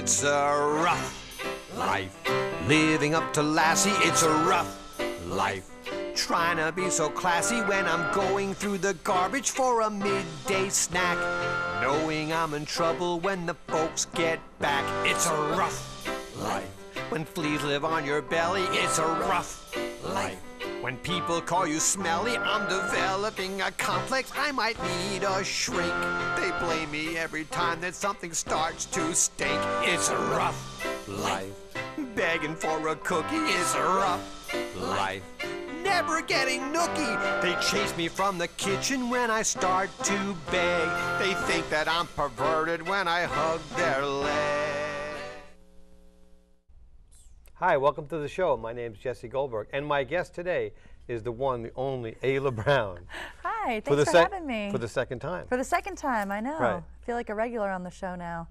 It's a rough life. Living up to Lassie, it's a rough life. Trying to be so classy when I'm going through the garbage for a midday snack. Knowing I'm in trouble when the folks get back. It's a rough life. When fleas live on your belly, it's a rough life. When people call you smelly, I'm developing a complex. I might need a shrink. They blame me every time that something starts to stink. It's a rough life. Begging for a cookie is a rough life. Never getting nookie. They chase me from the kitchen when I start to beg. They think that I'm perverted when I hug their leg. Hi, welcome to the show. My name's Jesse Goldberg, and my guest today is the one, the only Ayla Brown. Hi, thanks for having me. For the second time. For the second time, I know. Right. I feel like a regular on the show now.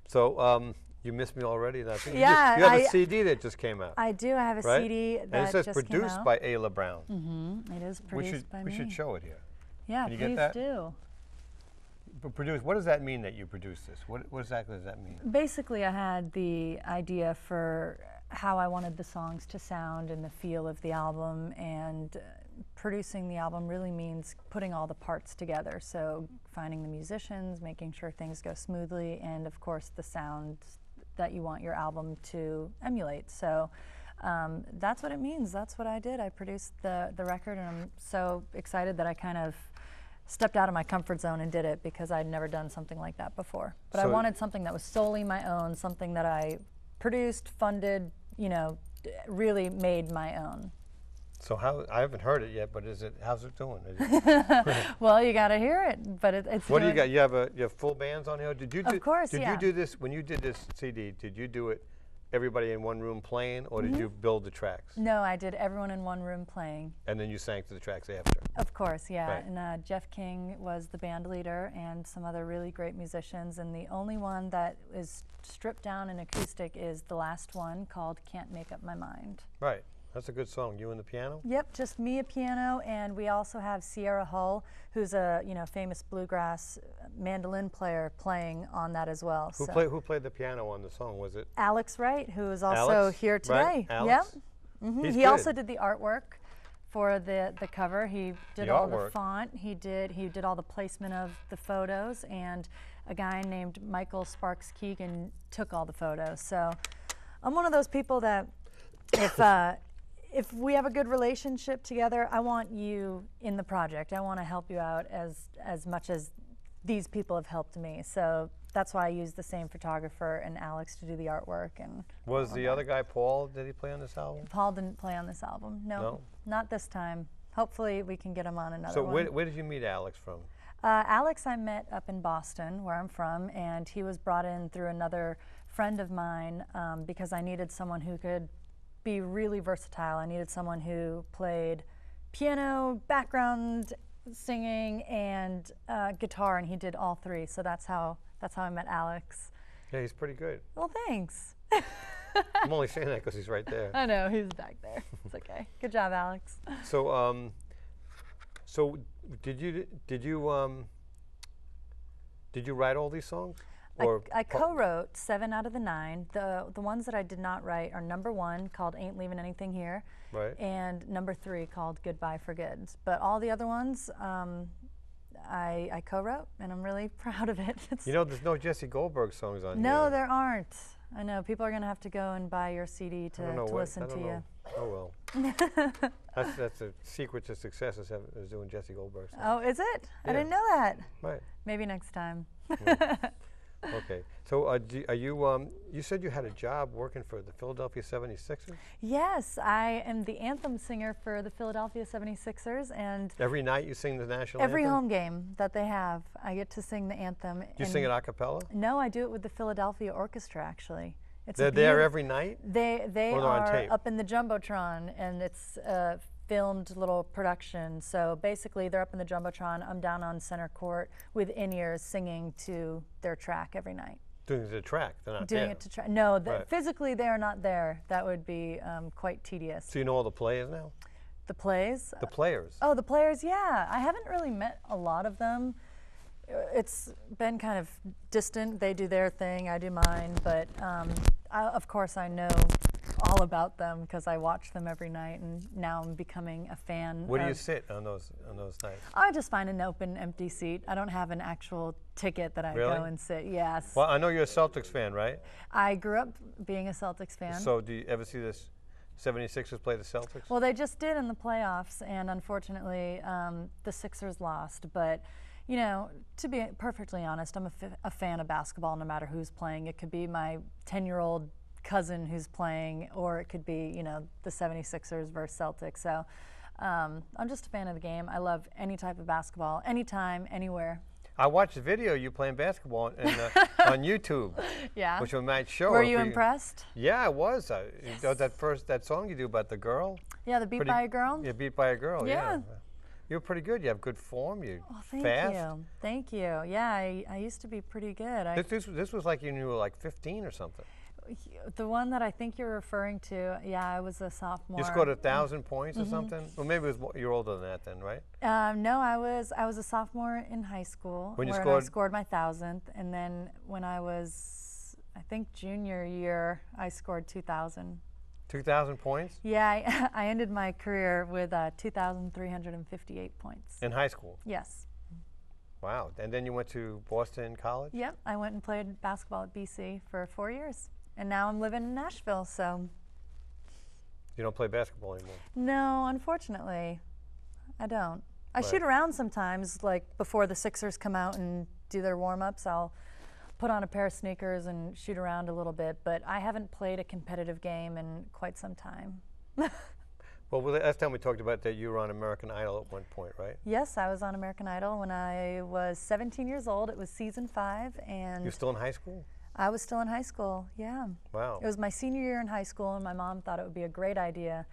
So, you missed me already? I think Yeah. you have a CD that just came out. I do. I have a right? CD that and it says just produced came out. by Ayla Brown. Mm-hmm. It is produced by me. We should show it here. Yeah, Can you please get that? do. Produce. What does that mean that you produced this? What exactly does that mean? Basically, I had the idea for how I wanted the songs to sound and the feel of the album, and producing the album really means putting all the parts together. So finding the musicians, making sure things go smoothly, and of course the sound that you want your album to emulate. So that's what it means. That's what I did. I produced the record, and I'm so excited that I kind of stepped out of my comfort zone and did it, because I'd never done something like that before. But I wanted something that was solely my own, something that I produced, funded, you know, really made my own. So I haven't heard it yet, but how's it doing? Well, you got to hear it, but it's. What do you got? You have full bands on here? Did you do? Of course, Did you do this when you did this CD? Did you do it everybody in one room playing, or did you build the tracks? No, I did everyone in one room playing. And then you sang to the tracks after? Of course, yeah. Right. And Jeff King was the band leader, and some other really great musicians. And the only one that is stripped down in acoustic is the last one, called Can't Make Up My Mind. Right. That's a good song. You and the piano? Yep, just me, a piano, and we also have Sierra Hull, who's a famous bluegrass mandolin player, playing on that as well. Who played the piano on the song? Was it Alex Wright, who is also here today. Right? Alex? Yep. Mm-hmm. He's He good. also did the artwork for the cover. He did all the font. He did all the placement of the photos, and a guy named Michael Sparks Keegan took all the photos. So I'm one of those people that if we have a good relationship together, I want you in the project. I want to help you out as much as these people have helped me. So that's why I used the same photographer and Alex to do the artwork. And was the other guy Paul? Did he play on this album? Paul didn't play on this album. No, not this time. Hopefully we can get him on another one. So where did you meet Alex from? Alex I met up in Boston, where I'm from, and he was brought in through another friend of mine because I needed someone who could be really versatile. I needed someone who played piano, background singing, and guitar, and he did all three. So that's how I met Alex. Yeah, he's pretty good. Well, thanks. I'm only saying that because he's right there. I know, he's back there. It's okay. Good job, Alex. So, so did you write all these songs? I co-wrote 7 out of the 9. The ones that I did not write are number 1, called Ain't Leaving Anything Here, right, and number 3, called Goodbye for Good. But all the other ones I co-wrote, and I'm really proud of it. You know, there's no Jesse Goldberg songs on here. No, there aren't. I know, people are going to have to go and buy your CD to listen to you. Oh well. That's a secret to success, is doing Jesse Goldberg songs. Oh, is it? Yeah. I didn't know that. Right. Maybe next time. Yeah. Okay. So are you, you said you had a job working for the Philadelphia 76ers? Yes, I am the anthem singer for the Philadelphia 76ers, and every night you sing the national anthem? Every home game that they have, I get to sing the anthem. Do you sing it a cappella? No, I do it with the Philadelphia Orchestra, actually. They're there every night? They are up in the Jumbotron, and it's filmed little production. So basically they're up in the Jumbotron, I'm down on center court with in-ears singing to their track every night. Doing the track, they're not doing there. it to track. No, physically they are not there. That would be quite tedious. So you know all the players now? The plays? The players. Oh, the players, yeah. I haven't really met a lot of them. It's been kind of distant. They do their thing, I do mine, but of course I know all about them because I watch them every night, and now I'm becoming a fan. Where do you sit on those nights? I just find an open, empty seat. I don't have an actual ticket that I Really? go and sit. Yes. Well, I know you're a Celtics fan, right? I grew up being a Celtics fan. So do you ever see this 76ers play the Celtics? Well, they just did in the playoffs, and unfortunately, the Sixers lost. But, you know, to be perfectly honest, I'm a fan of basketball no matter who's playing. It could be my 10-year-old cousin who's playing, or it could be, you know, the 76ers versus Celtics. So I'm just a fan of the game. I love any type of basketball, anytime, anywhere. I watched the video of you playing basketball on YouTube. Yeah. Which we might show. Were you impressed? Yeah, I was. That song you do about the girl. Yeah, the Beat by a Girl? Yeah, Beat by a Girl, Yeah. You're pretty good. You have good form. You're Thank fast. you. Thank you. Yeah, I used to be pretty good. This was like you were like 15 or something. The one that I think you're referring to, yeah, I was a sophomore. You scored 1,000 points or something? Well, maybe you're older than that then, right? No, I was a sophomore in high school When you where scored? I scored my 1,000th, and then when I was, I think, junior year, I scored 2,000. 2,000 points? Yeah, I ended my career with 2,358 points. In high school? Yes. Wow. And then you went to Boston College? Yep, I went and played basketball at BC for 4 years. And now I'm living in Nashville, so. You don't play basketball anymore? No, unfortunately, I don't. I Right. shoot around sometimes, like before the Sixers come out and do their warm-ups, I'll put on a pair of sneakers and shoot around a little bit, but I haven't played a competitive game in quite some time. Well, last time we talked about that you were on American Idol at one point, right? Yes, I was on American Idol when I was 17 years old. It was season 5, and You're still in high school? I was still in high school, yeah. Wow. It was my senior year in high school, and my mom thought it would be a great idea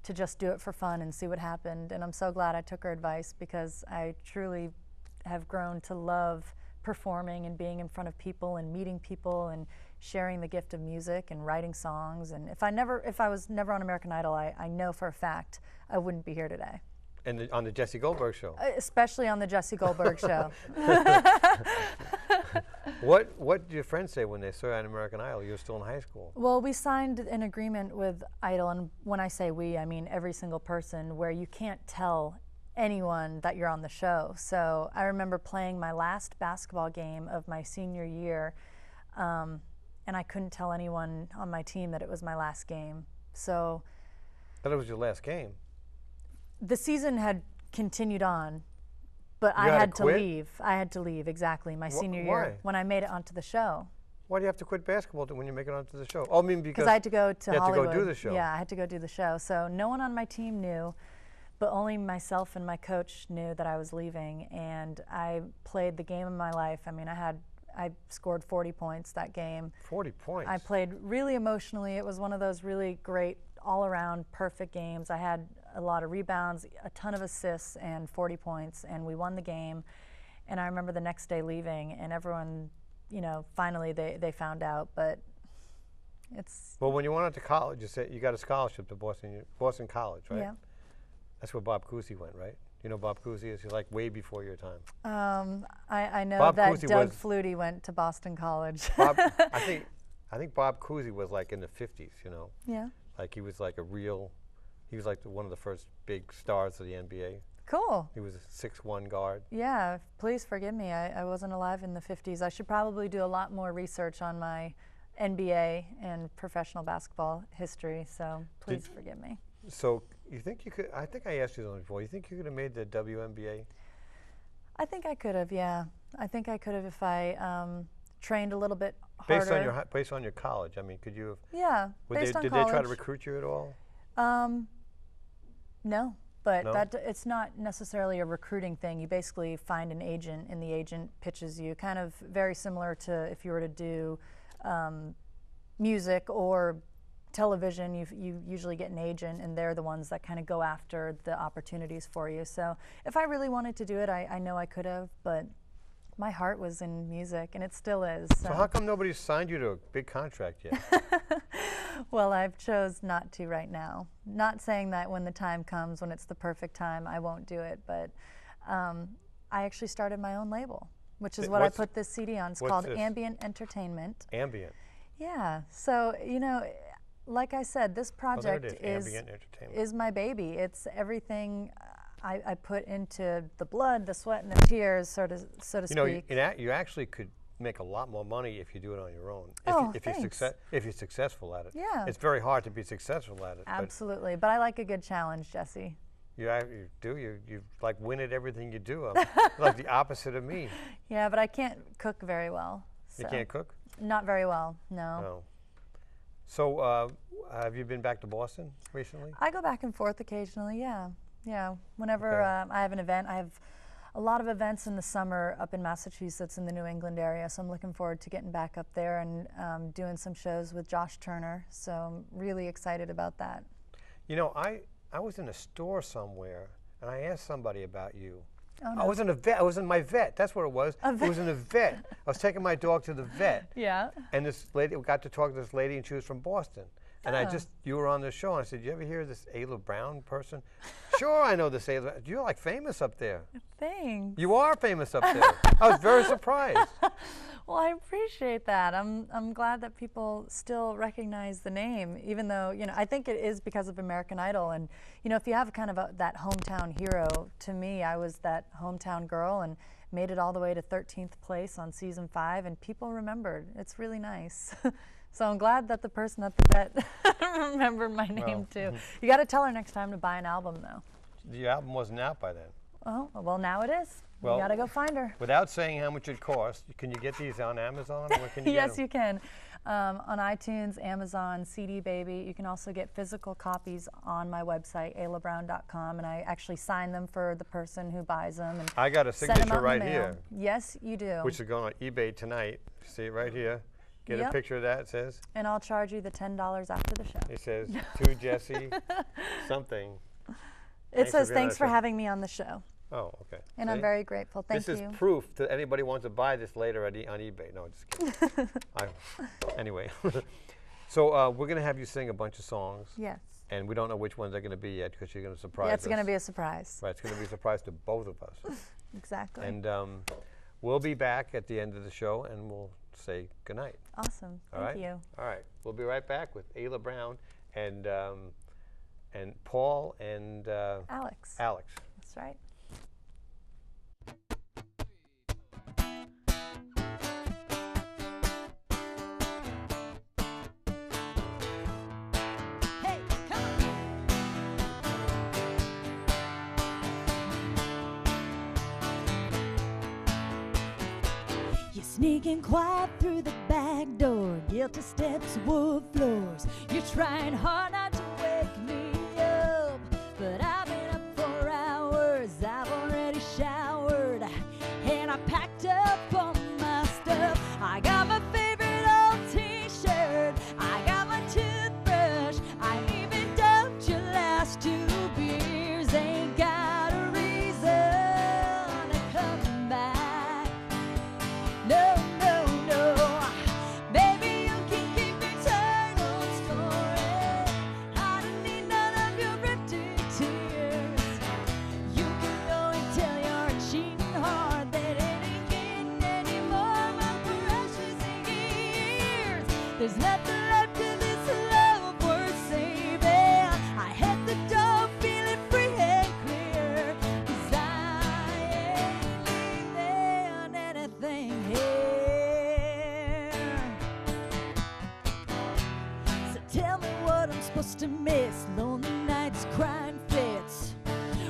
to just do it for fun and see what happened. And I'm so glad I took her advice, because I truly have grown to love performing and being in front of people and meeting people and sharing the gift of music and writing songs. And if I was never on American Idol, I know for a fact I wouldn't be here today. And on the Jesse Goldberg show? Especially on the Jesse Goldberg show. What did your friends say when they saw you on American Idol? You were still in high school. Well, we signed an agreement with Idol, and when I say we, I mean every single person, where you can't tell anyone that you're on the show. So I remember playing my last basketball game of my senior year, and I couldn't tell anyone on my team that it was my last game. So But it was your last game. the season had continued on, but You I had to had to quit? leave. I had to leave, exactly, my senior year why? when I made it onto the show. Why do you have to quit basketball when you make it onto the show? Oh, I mean, because Because I had to go to you had to Hollywood. go do the show. Yeah, I had to go do the show. So no one on my team knew, but only myself and my coach knew that I was leaving. And I played the game of my life. I mean, I scored 40 points that game. 40 points. I played really emotionally. It was one of those really great, all-around, perfect games. I had a lot of rebounds, a ton of assists, and 40 points, and we won the game. And I remember the next day leaving, and everyone, you know, finally they found out, but it's. Well, when you went on to college, you said you got a scholarship to Boston College, right? Yeah. That's where Bob Cousy went, right? You know Bob Cousy is? He's like way before your time. I know Bob that Cousy Doug was- Flutie went to Boston College. Bob, I think Bob Cousy was like in the 50s, you know? Yeah. Like he was like he was like one of the first big stars of the NBA. Cool. He was a 6'1" guard. Yeah, please forgive me. I wasn't alive in the 50s. I should probably do a lot more research on my NBA and professional basketball history, so please forgive me. So you think you could, I think I asked you this before, you think you could have made the WNBA? I think I could have, yeah. I think I could have if I trained a little bit harder. Based on your college, I mean, could you have? Yeah, based on did college. they try to recruit you at all? No, but No? it's not necessarily a recruiting thing. You basically find an agent, and the agent pitches you, kind of very similar to if you were to do music or television. You usually get an agent, and they're the ones that kind of go after the opportunities for you. So if I really wanted to do it, I know I could have, but my heart was in music, and it still is. So how come nobody's signed you to a big contract yet? Well, I've chose not to right now. Not saying that when the time comes, when it's the perfect time, I won't do it, but I actually started my own label. which is what I put this CD on. It's called this? Ambient Entertainment. Ambient. Yeah. So, you know, like I said, this project Ambient Entertainment. is my baby. It's everything I put into the blood, the sweat, and the tears, so to speak. You actually could make a lot more money if you do it on your own. If you're successful at it. Yeah. It's very hard to be successful at it. Absolutely. But I like a good challenge, Jesse. You do. You like win at everything you do. I'm like the opposite of me. Yeah, but I can't cook very well. So. You can't cook? Not very well, no. No. So have you been back to Boston recently? I go back and forth occasionally, yeah. Yeah, whenever Okay. I have an event. I have a lot of events in the summer up in Massachusetts in the New England area, so I'm looking forward to getting back up there and doing some shows with Josh Turner, so I'm really excited about that. You know, I was in a store somewhere, and I asked somebody about you. Oh, no. I was in a vet. I was in my vet. That's what it was. It was in a vet. I was taking my dog to the vet. Yeah. And this lady, we got to talk to this lady, and she was from Boston. And you were on the show, and I said, "You ever hear of this Ayla Brown person?" Sure, I know this Ayla. You're like famous up there. Thanks. You are famous up there. I was very surprised. Well, I appreciate that. I'm glad that people still recognize the name, even though, you know, I think it is because of American Idol. And, you know, if you have kind of that hometown hero, to me, I was that hometown girl and made it all the way to 13th place on season 5, and people remembered. It's really nice. So I'm glad that the person at the vet remembered my name too. You got to tell her next time to buy an album, though. The album wasn't out by then. Oh, well, now it is. Well, you got to go find her. Without saying how much it costs, can you get these on Amazon? Or where can you Yes, get them? you can. On iTunes, Amazon, CD Baby. You can also get physical copies on my website, aylabrown.com, and I actually sign them for the person who buys them. And I got a send 'em out signature in the right mail. here, Yes, you do. which is going on eBay tonight. See it right here. Get a Yep. picture of that. It says. And I'll charge you the $10 after the show. It says to Jesse something. It says, being on thanks the for show." having me on the show. Oh, okay. And I'm See? very grateful. Thank This you. is proof that anybody wants to buy this later on eBay. No, just kidding. Anyway, so we're going to have you sing a bunch of songs. Yes. And we don't know which ones they're going to be yet because you're going to surprise us. Yeah, it's going to be a surprise. Right, it's going to be a surprise to both of us. Exactly. And we'll be back at the end of the show, and we'll say goodnight. Awesome. All Thank right? you. All right. We'll be right back with Ayla Brown and Paul and Alex. Alex. That's right. Hey, come on. You're sneaking quiet through the back door, guilty steps, wood floors. You're trying hard not to wake me up, but I've been up for hours. I've already showered, and I packed up all my stuff. I got my favorite old t-shirt, I got my toothbrush, I even dumped your last 2 beers. Ain't got a reason to come back. No, no, no. Baby, you can keep your turn on story. I don't need none of your empty tears. You can go and tell your cheating heart that it ain't getting any more of my precious years. There's nothing left of this love worth saving. I hit the door feeling free and clear, 'cause I ain't leaving anything here. So tell me what I'm supposed to miss. Lonely nights, crying fits,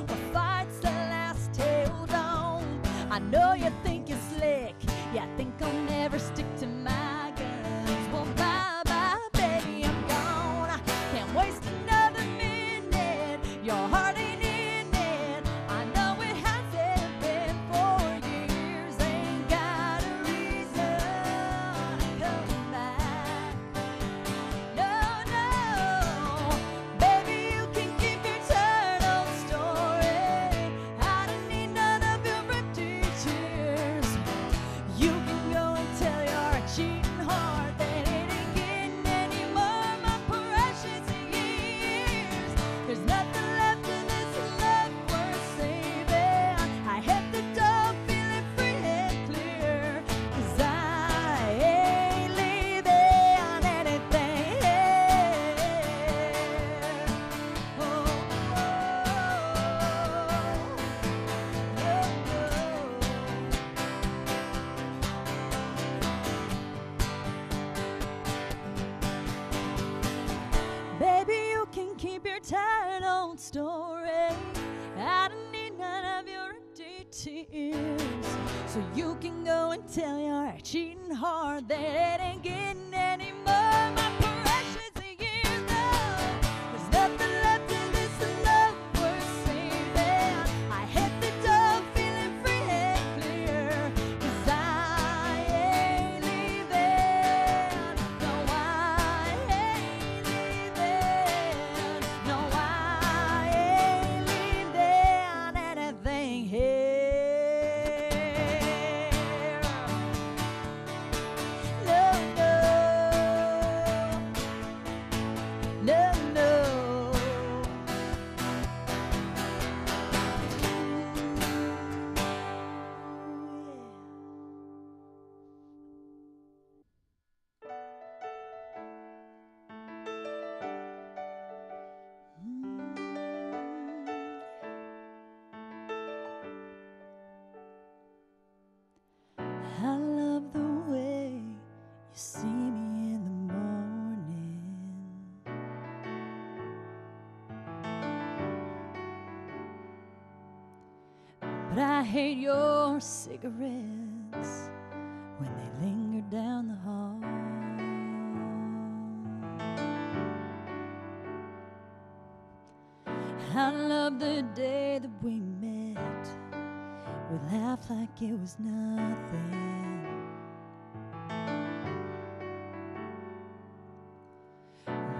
or fights that last till dawn. I know you think you're slick, yeah, I think I'll never stick to my guns. Well, bye bye, baby, I'm gone. Can't waste another minute. Your heart ain't in it. I know it hasn't been for years. Ain't got a reason to come back. No, no, baby, you can keep your story. I don't need none of your details, so you can go and tell your cheating heart that it ain't getting any more. My precious years, though, there's nothing left in this love worth saving. I hit the door feeling free and clear, 'cause I ain't leaving. No, I ain't leaving. No, I ain't leaving anything here. No, no. No, no. I love the way you see me in the morning. But I hate your cigarettes when they linger down the hall. I love the day that we met. We laughed like it was nothing.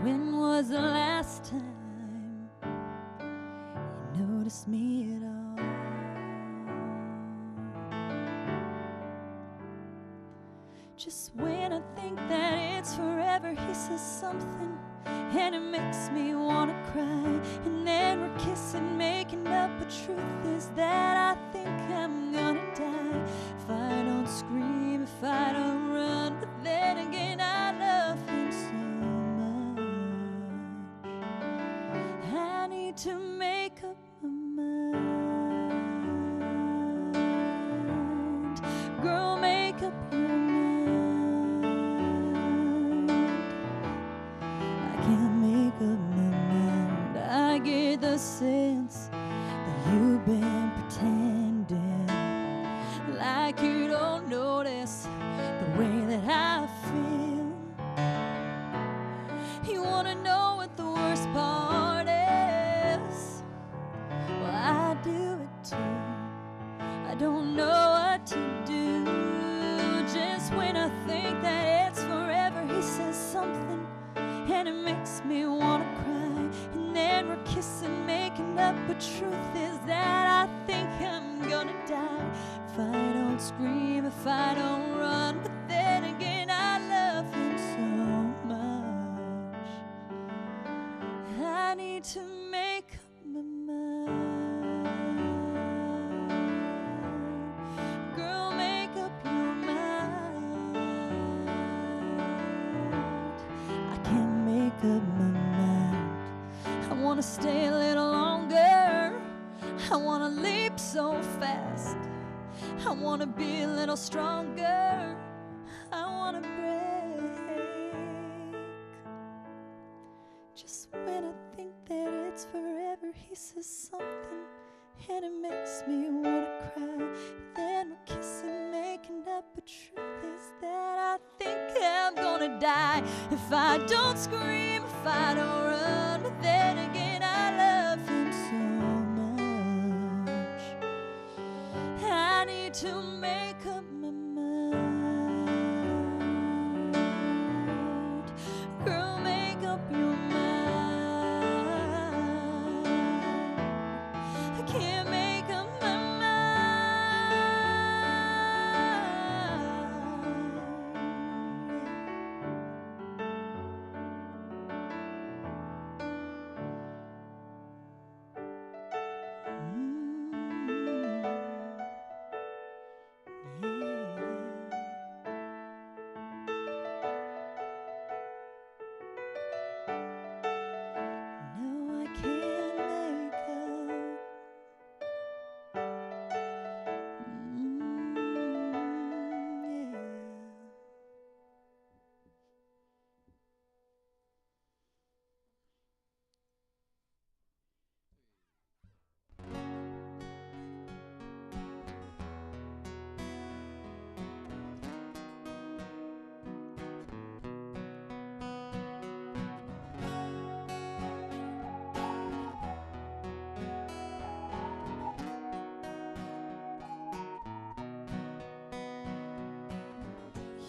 When was the last time you noticed me at all? Just when I think that it's forever, he says something and it makes me wanna cry. And then we're kissing, making up, but truth is that I think I'm gonna die if I don't scream, if I don't run. But then again, I love him so much. I need to make up my mind. Girl, make up your mind. I can't make up my mind. I get the sense that you've been pretending, like you don't notice the way that I feel. You wanna know what the worst part is? Well, I do it too. I don't know what to do. Just when I think that it's forever, he says something and it makes me wanna cry. And then we're kissing, making up, but truth is that I think I'm gonna die if I don't scream, if I don't run. But then again, I love him so much. I need to make up my mind. Girl, make up your mind. I can't make up my mind. I wanna stay a little longer. I wanna leap so fast. I wanna be a little stronger. I wanna break. Just when I think that it's forever, he says something and it makes me wanna cry. Then we're kissing, making up, but truth is that I think I'm gonna die if I don't scream, if I don't run. But then again, I love him so much. I need to make up my mind. Girl, make up your mind. I can't make up my mind.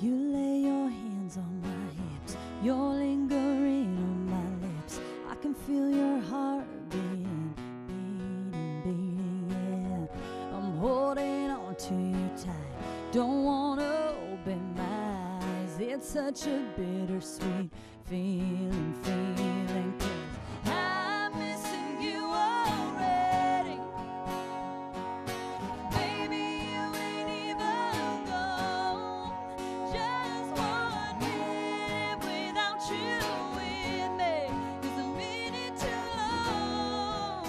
You lay your hands on my hips, you're lingering on my lips. I can feel your heart beating, beating, beating, yeah. I'm holding on to you tight, don't wanna open my eyes. It's such a bittersweet feeling, feeling, 'cause I'm missing you already. Baby, you ain't even gone. Just 1 minute without you with me is a minute too long.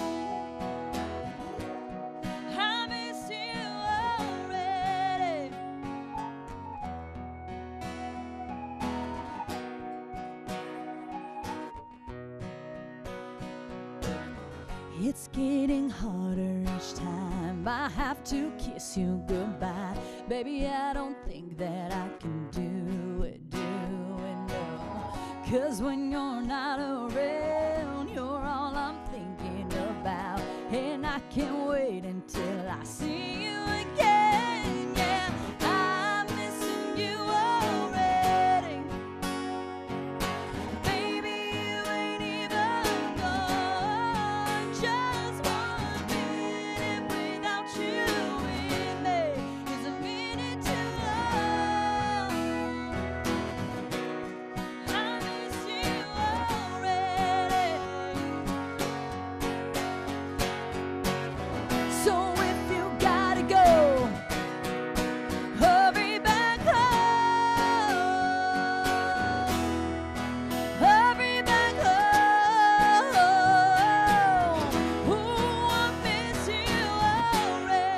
I miss you already. It's getting harder each time I have to kiss you goodbye. Baby, I don't think that I can do it, no. 'Cause when you're not around, you're all I'm thinking about. And I can't wait until I see you again, yeah. I'm missing you already. Baby, you ain't even gone. Just 1 minute without you with me is a minute too long. I miss you already. So if you gotta go, hurry back home. Hurry back home. Ooh, I miss you already.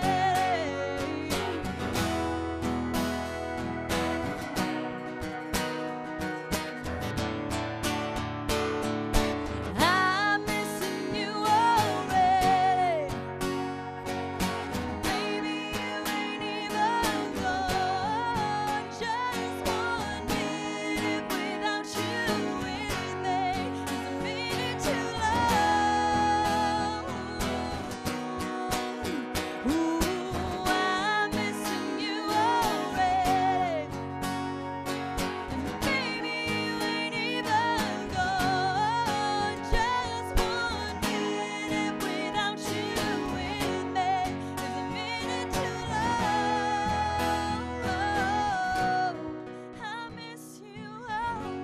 I'm missing you already. Baby, you ain't even gone. Just 1 minute without you with me is a minute too long. Ooh, I'm missing you already. Baby, you ain't even gone. Just 1 minute without you with me is a minute too long. I miss you already.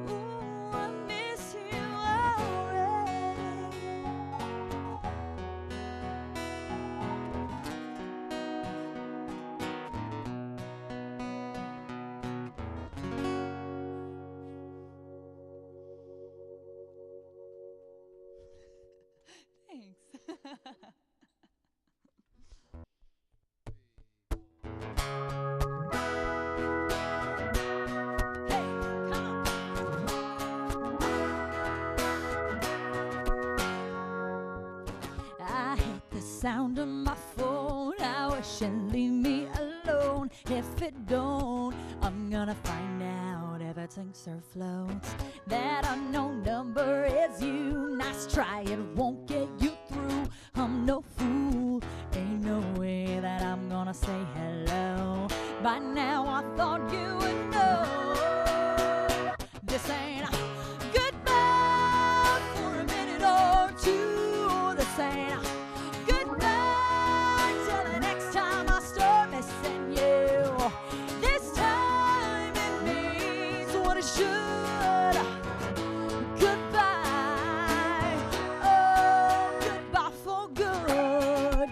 Ooh, I miss you already. Thanks. Hey, come on. I hate the sound of my phone. I wish it'd leave me alone. If it don't, I'm gonna find out if it sinks or floats. That unknown number is you. Nice try, it won't get you through. I'm no fool. Ain't no way that I'm gonna say hello. By now I thought you would know. This ain't a goodbye for a minute or two. This ain't a goodbye till the next time I start missing you. This time it means what it should. Goodbye, oh, goodbye for good.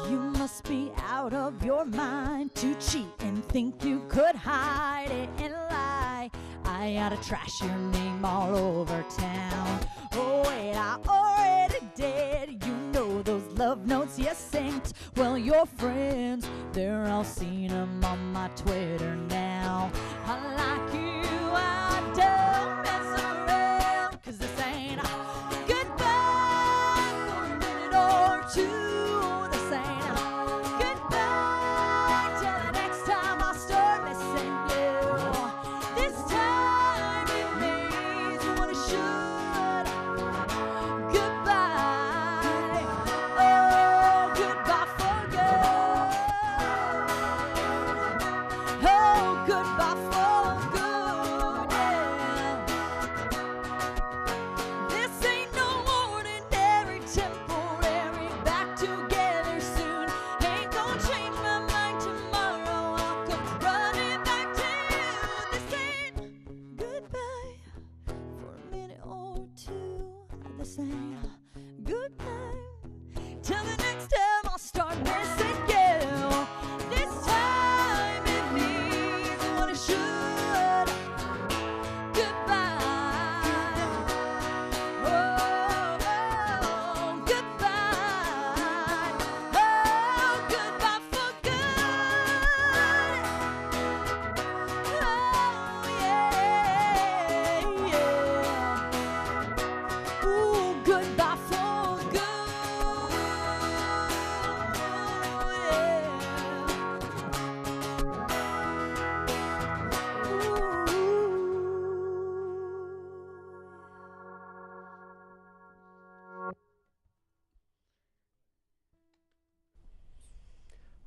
You must be out of your mind to cheat and think you could hide it and lie. I oughta trash your name all over town. Oh wait, I already did. You know those love notes you sent. Well, your friends, they're all seen 'em on my Twitter now. Unlike you, I don't mess around. 'Cause this ain't a goodbye for a minute or two. This ain't a goodbye till the next time I same. Good night. Till the next time I'll start missing you. This time it means what it should. Goodbye. Oh, oh, goodbye. Oh, goodbye for good. Oh, yeah, yeah. Ooh, goodbye for good.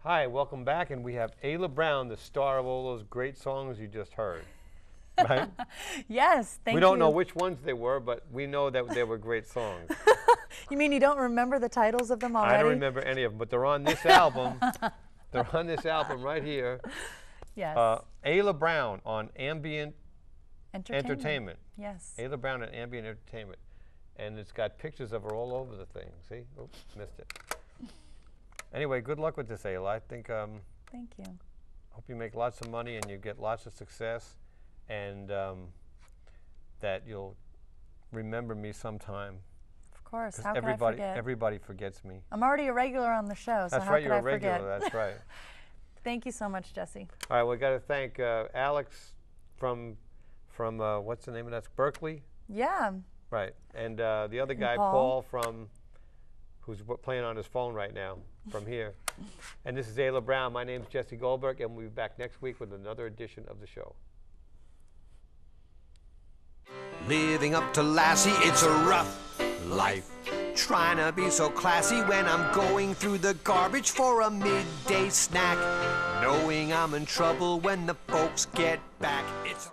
Hi, welcome back, and we have Ayla Brown, the star of all those great songs you just heard. Right? Yes, thank you. We don't know which ones they were, but we know that they were great songs. You mean you don't remember the titles of them already? I don't remember any of them, but they're on this album. They're on this album right here. Yes. Ayla Brown on Ambient Entertainment. Entertainment. Yes. Ayla Brown on Ambient Entertainment. And it's got pictures of her all over the thing. See? Oops, missed it. Anyway, good luck with this, Ayla. I think, Thank you. hope you make lots of money and you get lots of success, and that you'll remember me sometime. Of course. 'Cause How could I forget? everybody forgets me. I'm already a regular on the show, so That's how right, could you're I a regular. forget? That's right. Thank you so much, Jesse. All right, we got to thank Alex from what's the name of that? Berkeley, Yeah. right? And the other guy, Paul. Paul, from who's playing on his phone right now from here. And this is Ayla Brown. My name's Jesse Goldberg, and we'll be back next week with another edition of the show. Living up to Lassie, it's a rough life. Trying to be so classy when I'm going through the garbage for a midday snack. Knowing I'm in trouble when the folks get back. It's